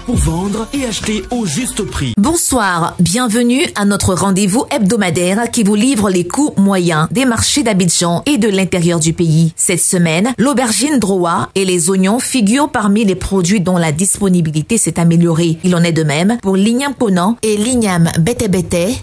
pour vendre et acheter au juste prix. Bonsoir, bienvenue à notre rendez-vous hebdomadaire qui vous livre les coûts moyens des marchés d'Abidjan et de l'intérieur du pays. Cette semaine, l'aubergine Droa et les oignons figurent parmi les produits dont la disponibilité s'est améliorée. Il en est de même pour l'igname ponant et l'igname bete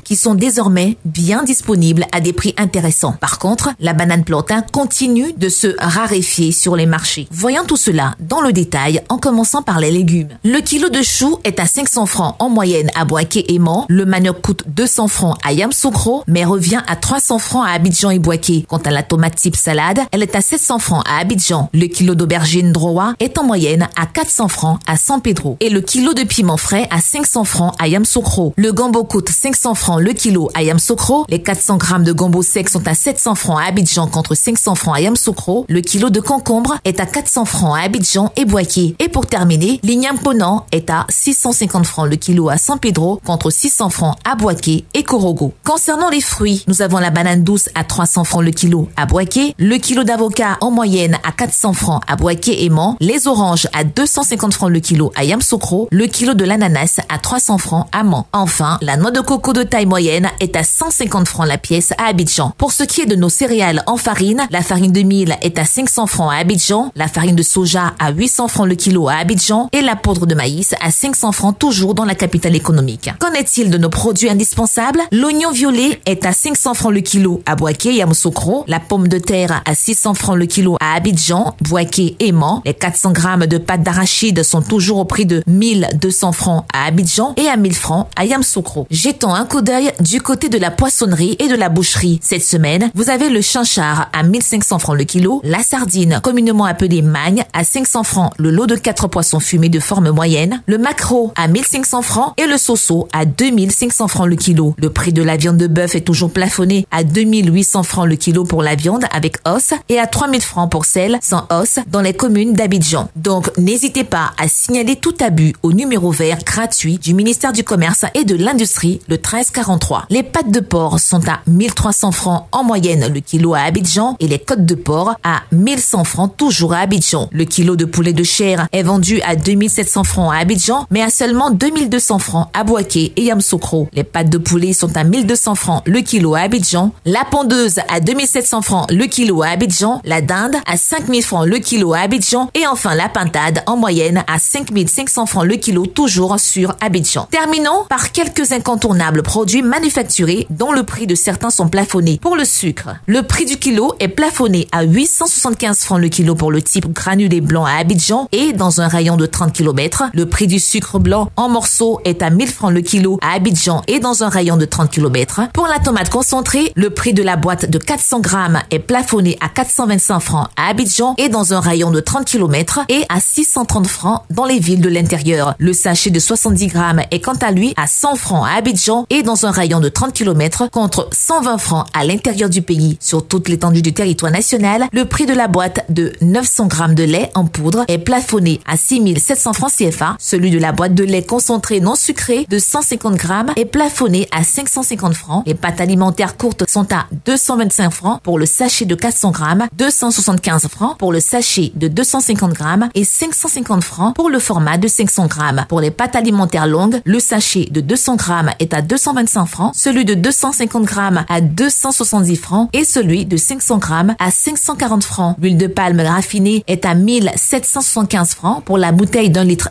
qui sont désormais bien disponibles à des prix intéressants. Par contre, la banane plantain continue de se raréfier sur les marchés. Voyons tout cela dans le détail en commençant par les légumes. Le kilo de chou est à 500 francs en moyenne à Boaké et Mans. Le manioc coûte 200 francs à Yamoussoukro, mais revient à 300 francs à Abidjan et Boaké. Quant à la tomate type salade, elle est à 700 francs à Abidjan. Le kilo d'aubergine Droa est en moyenne à 400 francs à San Pedro. Et le kilo de piment frais à 500 francs à Yamoussoukro. Le gombo coûte 500 francs le kilo à Yamoussoukro. Les 400 grammes de gombo sec sont à 700 francs à Abidjan contre 500 francs à Yamoussoukro. Le kilo de concombre est à 400 francs à Abidjan et Boaké. Et pour terminer, l'igname ponant est à 650 francs le kilo à San Pedro contre 600 francs à Boaké et Korogo. Concernant les fruits, nous avons la banane douce à 300 francs le kilo à Boaké, le kilo d'avocat en moyenne à 400 francs à Boaké et Mans, les oranges à 250 francs le kilo à Yamoussoukro, le kilo de l'ananas à 300 francs à Mans. Enfin, la noix de coco de taille moyenne est à 150 francs la pièce à Abidjan. Pour ce qui est de nos céréales en farine, la farine de mil est à 500 francs à Abidjan, la farine de soja à 800 francs le kilo à Abidjan et la poudre de maïs à 500 francs toujours dans la capitale économique. Qu'en est-il de nos produits indispensables? L'oignon violet est à 500 francs le kilo à Boaké et Yamoussoukro, la pomme de terre à 600 francs le kilo à Abidjan, Boaké et Mans. Les 400 grammes de pâte d'arachide sont toujours au prix de 1200 francs à Abidjan et à 1000 francs à Yamoussoukro. Jetons un coup d'œil du côté de la poissonnerie et de la boucherie. Cette semaine, vous avez le chinchard à 1500 francs le kilo, la sardine, communément appelée magne, à 500 francs le lot de 4 poissons fumés de forme moyenne, le maquereau à 1500 francs et le soso à 2500 francs le kilo. Le prix de la viande de bœuf est toujours plafonné à 2800 francs le kilo pour la viande avec os et à 3000 francs pour celle sans os dans les communes d'Abidjan. Donc, n'hésitez pas à signaler tout abus au numéro vert gratuit du ministère du Commerce et de l'Industrie, le 1343. Les pâtes de porc sont à 1300 francs en moyenne le kilo à Abidjan et les côtes de porc à 1100 francs toujours à Abidjan. Le kilo de poulet de chair est vendu à 2700 francs à Abidjan, mais à seulement 2200 francs à Boaké et Yamoussoukro. Les pâtes de poulet sont à 1200 francs le kilo à Abidjan, la pondeuse à 2700 francs le kilo à Abidjan, la dinde à 5000 francs le kilo à Abidjan et enfin la pintade en moyenne à 5500 francs le kilo toujours sur Abidjan. Terminons par quelques incontournables produits manufacturés dont le prix de certains sont plafonnés. Pour le sucre, le prix du kilo est plafonné à 875 francs le kilo pour le type granulé blanc à Abidjan et dans un rayon de 30 km. Le prix du sucre blanc en morceaux est à 1000 francs le kilo à Abidjan et dans un rayon de 30 km. Pour la tomate concentrée, le prix de la boîte de 400 grammes est plafonné à 425 francs à Abidjan et dans un rayon de 30 km et à 630 francs dans les villes de l'intérieur. Le sachet de 70 grammes est quant à lui à 100 francs à Abidjan et dans un rayon de 30 km contre 120 francs à l'intérieur du pays. Sur toute l'étendue du territoire national, le prix de la boîte de 900 grammes de lait en poudre est plafonné à 6700 francs CFA. Celui de la boîte de lait concentré non sucré de 150 grammes est plafonné à 550 francs. Les pâtes alimentaires courtes sont à 225 francs pour le sachet de 400 grammes, 275 francs pour le sachet de 250 grammes et 550 francs pour le format de 500 grammes. Pour les pâtes alimentaires longues, le sachet de 200 grammes est à 225 francs, celui de 250 grammes à 270 francs et celui de 500 grammes à 540 francs. L'huile de palme raffinée est à 1775 francs pour la bouteille d'1,5 litre,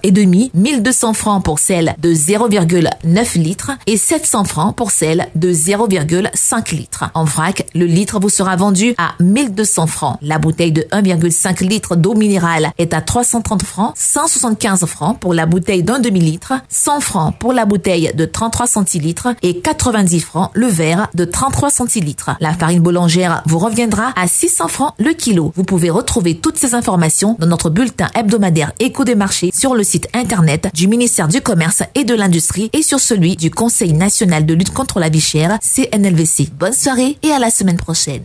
1200 francs pour celle de 0,9 litres et 700 francs pour celle de 0,5 litres. En vrac, le litre vous sera vendu à 1200 francs. La bouteille de 1,5 litre d'eau minérale est à 330 francs, 175 francs pour la bouteille d'1 demi-litre, 100 francs pour la bouteille de 33 centilitres et 90 francs le verre de 33 centilitres. La farine boulangère vous reviendra à 600 francs le kilo. Vous pouvez retrouver toutes ces informations dans notre bulletin hebdomadaire Écho des marchés sur le site internet du ministère du Commerce et de l'Industrie et sur celui du Conseil national de lutte contre la vie chère, CNLVC. Bonne soirée et à la semaine prochaine.